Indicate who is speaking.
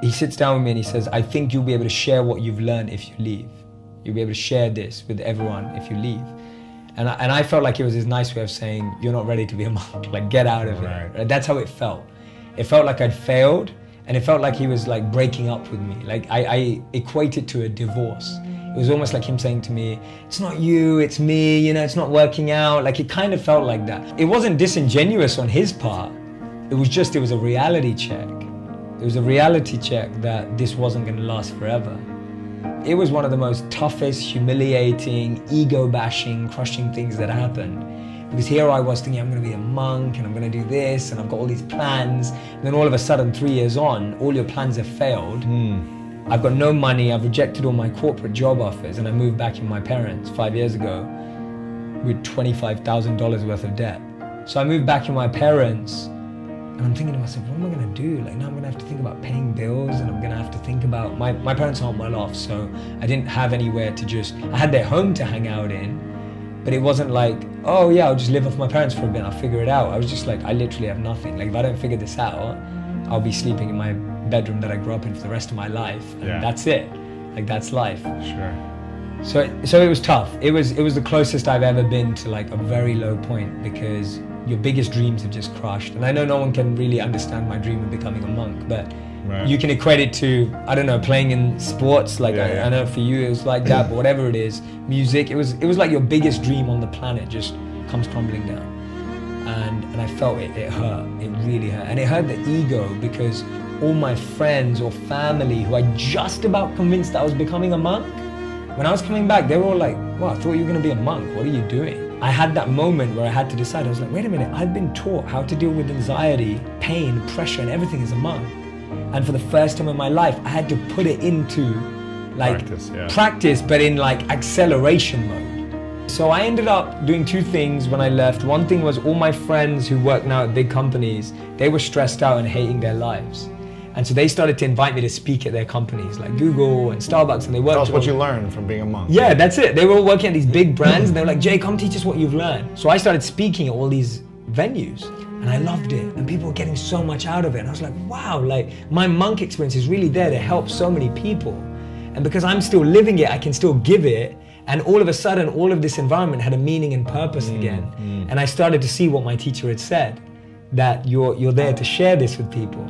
Speaker 1: he sits down with me and he says, I think you'll be able to share what you've learned if you leave. You'll be able to share this with everyone if you leave. And I felt like it was his nice way of saying, you're not ready to be a monk, like get out of it. Right? That's how it felt. It felt like I'd failed, and it felt like he was like breaking up with me. Like I equate it to a divorce. It was almost like him saying to me, it's not you, it's me, you know, it's not working out. Like it kind of felt like that. It wasn't disingenuous on his part. It was a reality check. It was a reality check that this wasn't going to last forever. It was one of the most toughest, humiliating, ego-bashing, crushing things that happened. Because here I was thinking, I'm going to be a monk and I'm going to do this and I've got all these plans. And then all of a sudden, 3 years on, all your plans have failed. I've got no money, I've rejected all my corporate job offers, and I moved back in with my parents 5 years ago with $25,000 worth of debt. So I moved back in with my parents, and I'm thinking to myself, what am I going to do? Like now I'm going to have to think about paying bills, and I'm going to have to think about, my parents aren't well off, so I didn't have anywhere to I had their home to hang out in, but it wasn't like, oh yeah, I'll just live with my parents for a bit, I'll figure it out. I was just like, I literally have nothing. Like if I don't figure this out, I'll be sleeping in my bedroom that I grew up in for the rest of my life, and that's it. Like that's life. Sure. So it was tough. It was the closest I've ever been to like a very low point, because your biggest dreams have just crushed. And I know no one can really understand my dream of becoming a monk, but you can equate it to, I don't know, playing in sports. Like I know for you it was like that, but whatever it is, music, it was like your biggest dream on the planet just comes crumbling down. And I felt it hurt, it really hurt. And it hurt the ego, because all my friends or family who I just about convinced that I was becoming a monk, when I was coming back, they were all like, wow, I thought you were gonna be a monk, what are you doing? I had that moment where I had to decide. I was like, wait a minute, I've been taught how to deal with anxiety, pain, pressure, and everything as a monk. And for the first time in my life, I had to put it into like practice, but in like acceleration mode. So I ended up doing two things when I left. One thing was all my friends who work now at big companies, they were stressed out and hating their lives. And so they started to invite me to speak at their companies like Google and Starbucks, and they worked.
Speaker 2: Tell us what you learned from being a monk.
Speaker 1: Yeah, that's it. They were all working at these big brands, and they were like, Jay, come teach us what you've learned. So I started speaking at all these venues, and I loved it. And people were getting so much out of it. And I was like, wow, like my monk experience is really there to help so many people. And because I'm still living it, I can still give it. And all of a sudden, all of this environment had a meaning and purpose again. And I started to see what my teacher had said, that you're there to share this with people.